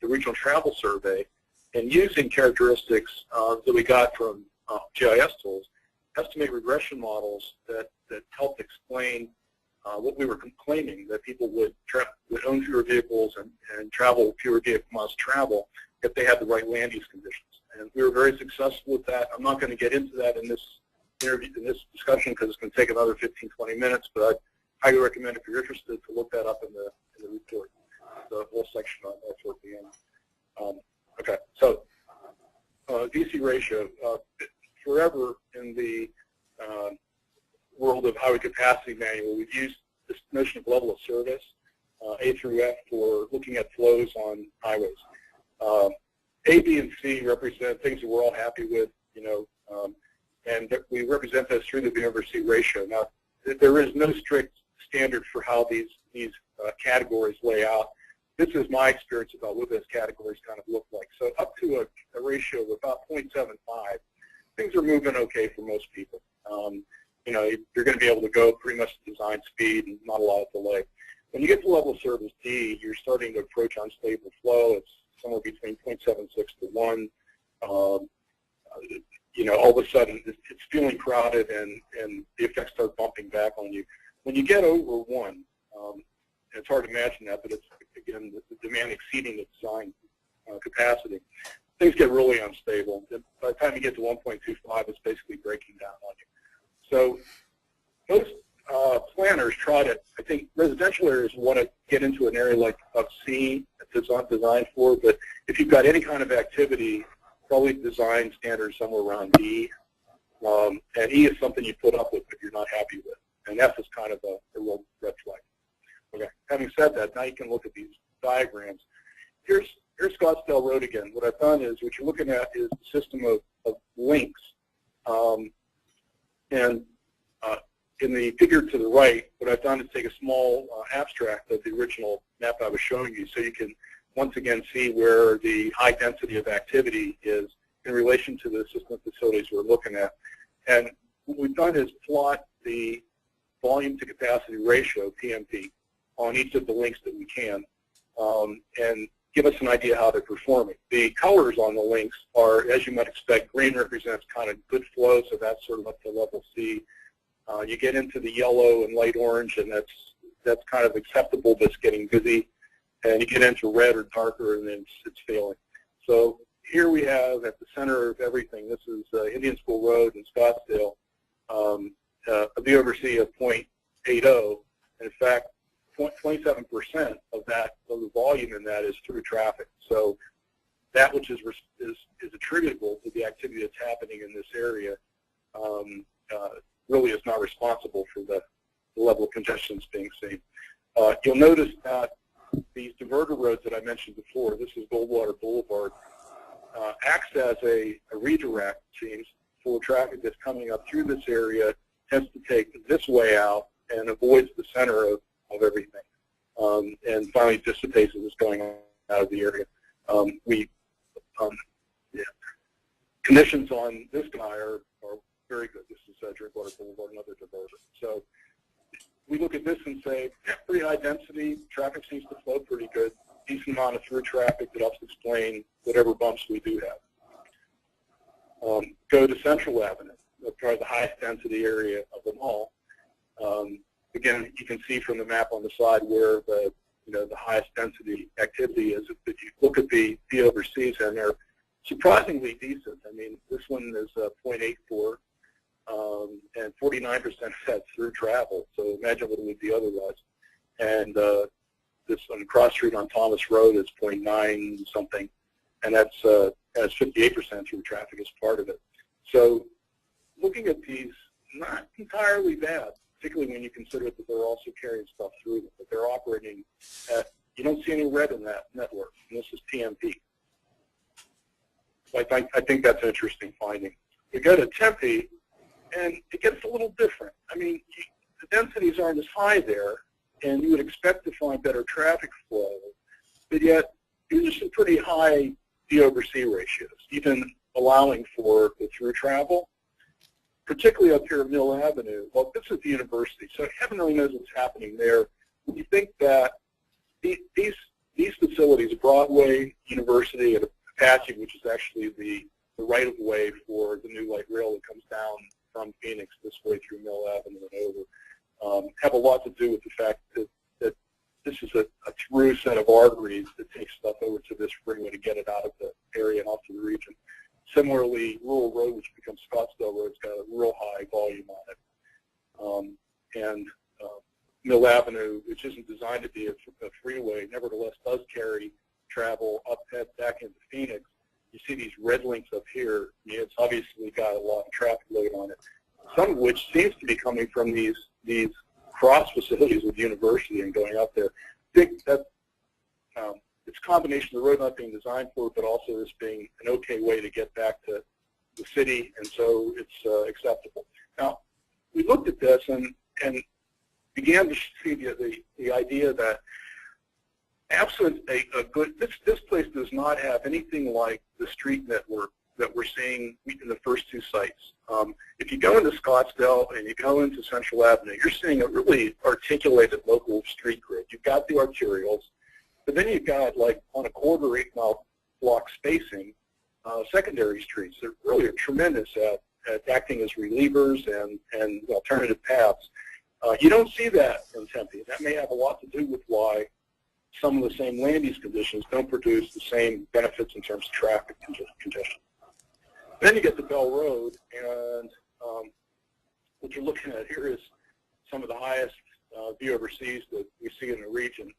the regional travel survey and using characteristics that we got from GIS tools, estimate regression models that helped explain what we were claiming, that people would own fewer vehicles and travel fewer vehicle miles travel if they had the right land use conditions. And we were very successful with that. I'm not going to get into that in this interview, in this discussion, because it's going to take another 15, 20 minutes, but I highly recommend, if you're interested, to look that up in the report. The whole section on that toward the end. Okay, so DC ratio. Forever in the world of highway capacity manual, we've used this notion of level of service, A through F, for looking at flows on highways. A, B, and C represent things that we're all happy with, and we represent those through the B over C ratio. Now, there is no strict standard for how these categories lay out. This is my experience about what those categories kind of look like. So up to a ratio of about 0.75, things are moving okay for most people. You're going to be able to go pretty much design speed and not a lot of delay. When you get to level of service D, you're starting to approach unstable flow. It's somewhere between 0.76 to 1. All of a sudden it's feeling crowded and the effects start bumping back on you. When you get over 1, it's hard to imagine that, but it's, again, the demand exceeding the design capacity, things get really unstable. By the time you get to 1.25, it's basically breaking down on you. So most planners try to, I think residential areas want to get into an area like of C that it's not designed for, but if you've got any kind of activity, probably design standard somewhere around D. And E is something you put up with if you're not happy with. And F is kind of a real red flag. Okay. Having said that, now you can look at these diagrams. Here's Scottsdale Road again. What I've done is, what you're looking at is the system of links. In the figure to the right, what I've done is take a small abstract of the original map I was showing you, so you can once again see where the high density of activity is in relation to the system of facilities we're looking at. And what we've done is plot the volume to capacity ratio, PMP, on each of the links that we can, and give us an idea how they're performing. The colors on the links are, as you might expect, green represents kind of good flow, so that's sort of up to level C. You get into the yellow and light orange, and that's kind of acceptable, but it's getting busy. And you get into red or darker, and then it's failing. So here we have, at the center of everything, this is Indian School Road in Scottsdale, a B over C of 0.8 0.80. In fact, 27% of the volume in that is through traffic. So that which is attributable to the activity that's happening in this area really is not responsible for the level of congestion that's being seen. You'll notice that these diverter roads that I mentioned before, this is Goldwater Boulevard, acts as a redirect, seems, for traffic that's coming up through this area, tends to take this way out and avoids the center of everything, and finally dissipates as it's going out of the area. Conditions on this guy are very good. This is Drinkwater Boulevard, another diverter. So we look at this and say, yeah, pretty high density, traffic seems to flow pretty good, decent amount of through traffic that helps explain whatever bumps we do have. Go to Central Avenue, probably the highest density area of them all. Again, you can see from the map on the side where the highest density activity is. If you look at the overseas, and they're surprisingly decent. I mean, this one is 0.84, and 49% of that's through travel. So imagine what it would be otherwise. And this on Cross Street on Thomas Road is 0.9 something, and that's 58% through traffic as part of it. So looking at these, not entirely bad, particularly when you consider that they're also carrying stuff through them, that they're operating at, you don't see any red in that network, and this is PMP. So I think that's an interesting finding. We go to Tempe, and it gets a little different. I mean, the densities aren't as high there, and you would expect to find better traffic flow, but yet these are some pretty high D over C ratios, even allowing for the through travel. Particularly up here at Mill Avenue, well, this is the university, so heaven only knows what's happening there. We think that these facilities, Broadway, University, and Apache, which is actually the right-of-way for the new light rail that comes down from Phoenix this way through Mill Avenue and over, have a lot to do with the fact that this is a through set of arteries that takes stuff over to this freeway to get it out of the area and off to the region. Similarly, Rural Road, which becomes Scottsdale Road, has got a real high volume on it. And Mill Avenue, which isn't designed to be a freeway, nevertheless does carry travel up back into Phoenix. You see these red links up here. It's obviously got a lot of traffic load on it, some of which seems to be coming from these cross facilities with the university and going up there. I think that it's a combination of the road not being designed for it, but also this being an okay way to get back to the city, and so it's acceptable. Now, we looked at this and began to see the idea that absent a good, this place does not have anything like the street network that we're seeing in the first two sites. If you go into Scottsdale and you go into Central Avenue, you're seeing a really articulated local street grid. You've got the arterials, but then you've got, like, on a quarter 8 mile block spacing, secondary streets that really are tremendous at acting as relievers and alternative paths. You don't see that in Tempe. That may have a lot to do with why some of the same land use conditions don't produce the same benefits in terms of traffic congestion. Then you get to Bell Road, and what you're looking at here is some of the highest view overseas that we see in the region.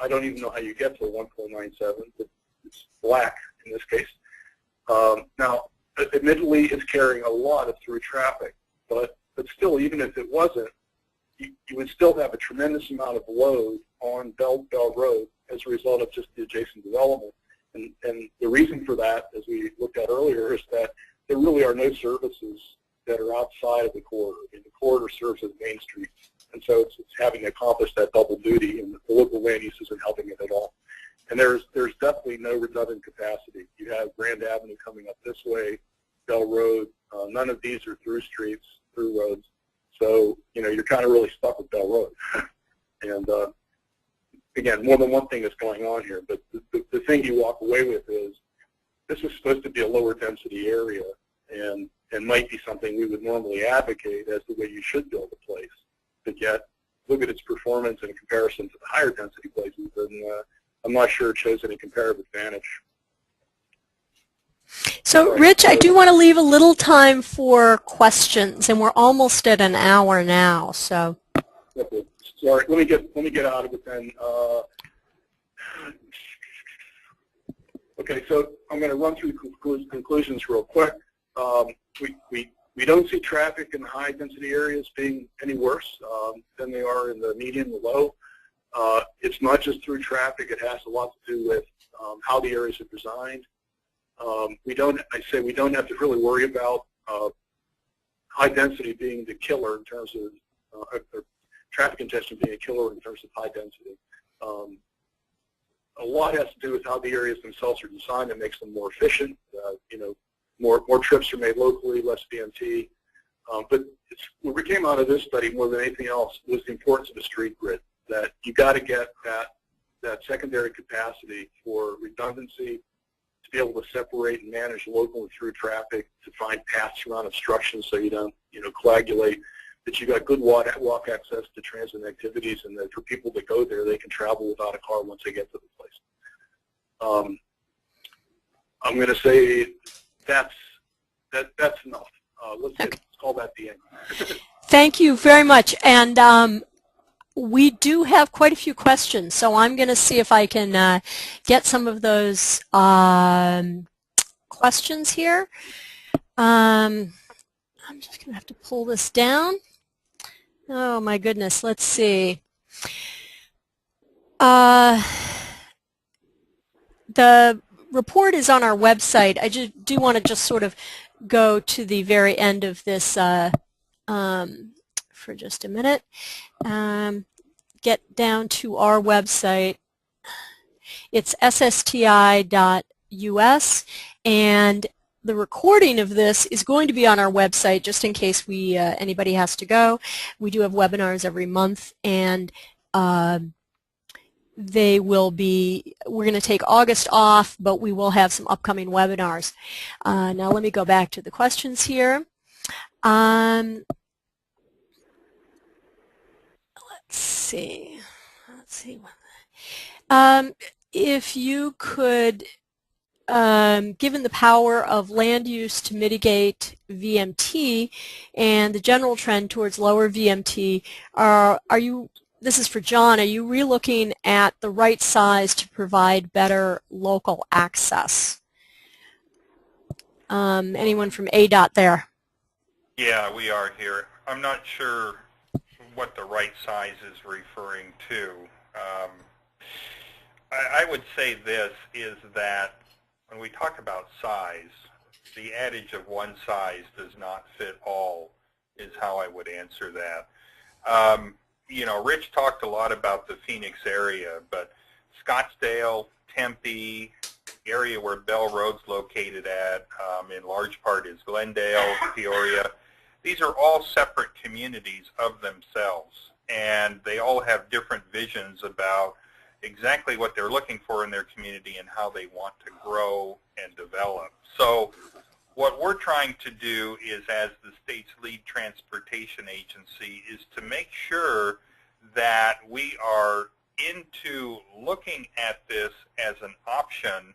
I don't even know how you get to a 1.97, but it's black in this case. Now, admittedly, it's carrying a lot of through traffic, but still, even if it wasn't, you would still have a tremendous amount of load on Bell Road as a result of just the adjacent development. And the reason for that, as we looked at earlier, is that there really are no services that are outside of the corridor. I mean, the corridor serves as Main Street, and so it's having to accomplish that double duty, and the local land use isn't helping it at all. And there's definitely no redundant capacity. You have Grand Avenue coming up this way, Bell Road. None of these are through streets, through roads. So, you're kind of really stuck with Bell Road. And again, more than one thing is going on here, but the thing you walk away with is this is supposed to be a lower density area, and might be something we would normally advocate as the way you should build a place. But yet, look at its performance in comparison to the higher density places, and I'm not sure it shows any comparative advantage. So, Rich, I do want to leave a little time for questions, and we're almost at an hour now. So, Okay. Sorry, let me get out of it then. Okay, so I'm going to run through the conclusions real quick. We don't see traffic in high density areas being any worse than they are in the medium and low. It's not just through traffic; it has a lot to do with how the areas are designed. We don't have to really worry about high density being the killer in terms of or traffic congestion being a killer in terms of high density. A lot has to do with how the areas themselves are designed. It makes them more efficient. More trips are made locally, less VMT. But what came out of this study more than anything else was the importance of a street grid. That you got to get that secondary capacity for redundancy, to be able to separate and manage locally through traffic, to find paths around obstructions so you don't coagulate. That you got good walk access to transit activities, and that for people that go there, they can travel without a car once they get to the place. I'm going to say that's enough. Let's call that the end. Thank you very much. And we do have quite a few questions, so I'm going to see if I can get some of those questions here. I'm just going to have to pull this down. Oh my goodness, let's see. The report is on our website. I do want to just sort of go to the very end of this for just a minute. Get down to our website. It's ssti.us, and the recording of this is going to be on our website just in case anybody has to go. We do have webinars every month, and they will be, we're going to take August off, but we will have some upcoming webinars. Now let me go back to the questions here. Let's see. If you could, given the power of land use to mitigate VMT and the general trend towards lower VMT, this is for John, are you relooking at the right size to provide better local access? Anyone from ADOT there? Yeah, we are here. I'm not sure what the right size is referring to. I would say this is that when we talk about size, the adage of one size does not fit all is how I would answer that. Rich talked a lot about the Phoenix area, but Scottsdale, Tempe, the area where Bell Road's located at, in large part is Glendale, Peoria. These are all separate communities of themselves, and they all have different visions about exactly what they're looking for in their community and how they want to grow and develop. So what we're trying to do is, as the state's lead transportation agency, is to make sure that we are into looking at this as an option.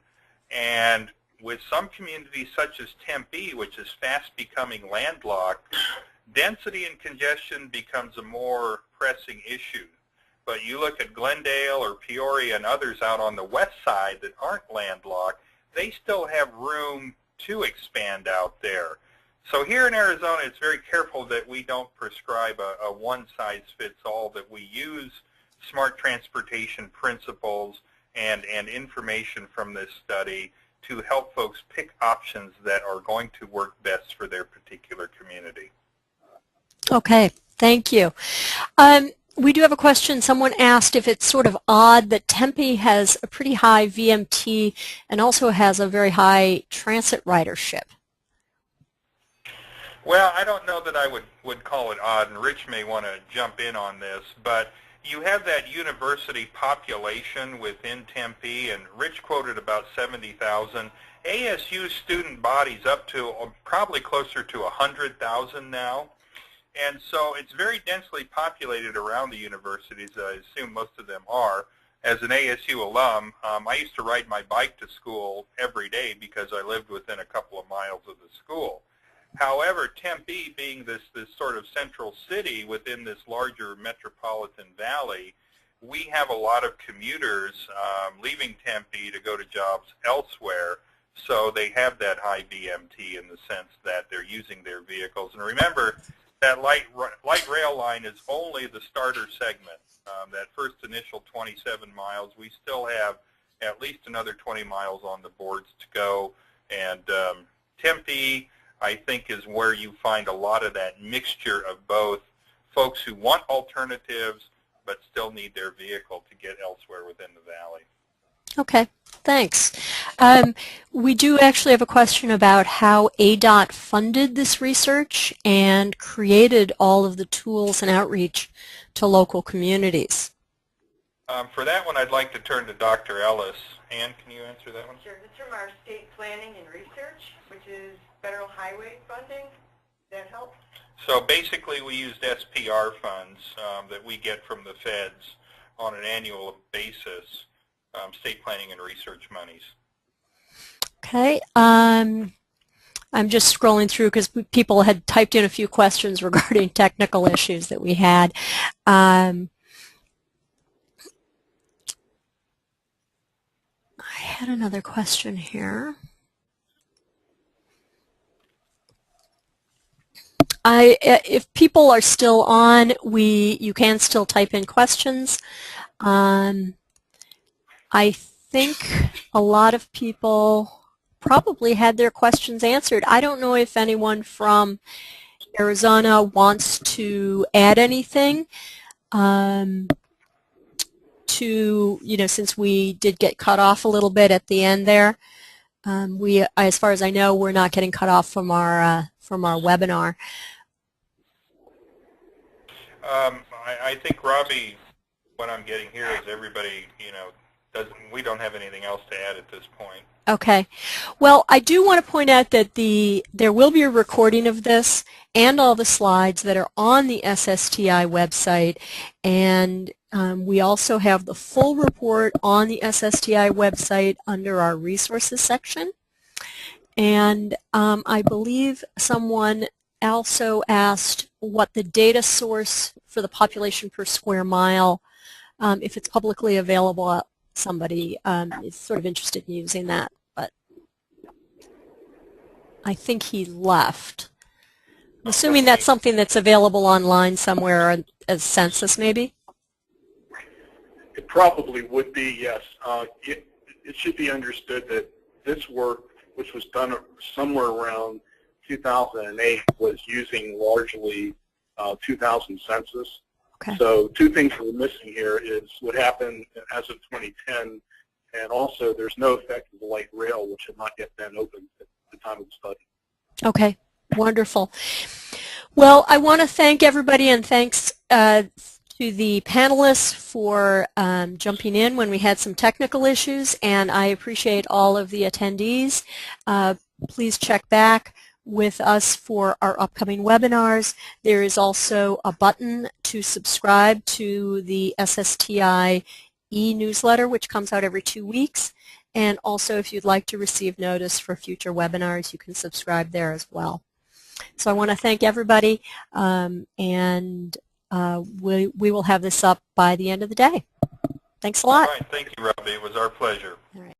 And with some communities such as Tempe, which is fast becoming landlocked, density and congestion becomes a more pressing issue. But you look at Glendale or Peoria and others out on the west side that aren't landlocked, they still have room to expand out there. So here in Arizona, it's very careful that we don't prescribe a one-size-fits-all, that we use smart transportation principles and information from this study to help folks pick options that are going to work best for their particular community. Okay, thank you. We do have a question. Someone asked if it's sort of odd that Tempe has a pretty high VMT and also has a very high transit ridership. Well, I don't know that I would call it odd, and Rich may want to jump in on this, but you have that university population within Tempe, and Rich quoted about 70,000. ASU student bodies up to probably closer to 100,000 now. And so it's very densely populated around the universities. I assume most of them are. As an ASU alum, I used to ride my bike to school every day because I lived within a couple of miles of the school. However, Tempe being this sort of central city within this larger metropolitan valley, we have a lot of commuters leaving Tempe to go to jobs elsewhere, so they have that high VMT in the sense that they're using their vehicles. And remember, that light rail line is only the starter segment. That first initial 27 miles, we still have at least another 20 miles on the boards to go. And Tempe, I think, is where you find a lot of that mixture of both folks who want alternatives but still need their vehicle to get elsewhere within the valley. Okay, thanks. We do actually have a question about how ADOT funded this research and created all of the tools and outreach to local communities. For that one, I'd like to turn to Dr. Ellis. Ann, can you answer that one? Sure. This is from our state planning and research, which is federal highway funding. Does that help? So basically, we used SPR funds that we get from the feds on an annual basis, state planning and research monies. Okay. I'm just scrolling through because people had typed in a few questions regarding technical issues that we had. I had another question here. If people are still on, you can still type in questions. I think a lot of people probably had their questions answered. I don't know if anyone from Arizona wants to add anything since we did get cut off a little bit at the end there. As far as I know, we're not getting cut off from our webinar. I think, Robbie, what I'm getting here is everybody, we don't have anything else to add at this point. Okay. Well, I do want to point out that there will be a recording of this and all the slides that are on the SSTI website, and we also have the full report on the SSTI website under our resources section. And I believe someone also asked what the data source for the population per square mile, if it's publicly available. Somebody is sort of interested in using that, but I think he left. I'm assuming that's something that's available online somewhere as census, maybe? It probably would be, yes. It should be understood that this work, which was done somewhere around 2008, was using largely 2000 census. Okay. So two things we're missing here is what happened as of 2010, and also there's no effect of the light rail, which had not yet been opened at the time of the study. Okay, wonderful. Well, I want to thank everybody, and thanks to the panelists for jumping in when we had some technical issues, and I appreciate all of the attendees. Please check back with us for our upcoming webinars. There is also a button to subscribe to the SSTI e-newsletter, which comes out every 2 weeks. And also, if you'd like to receive notice for future webinars, you can subscribe there as well. So I want to thank everybody, and we will have this up by the end of the day. Thanks a lot. All right, thank you, Robbie. It was our pleasure. All right.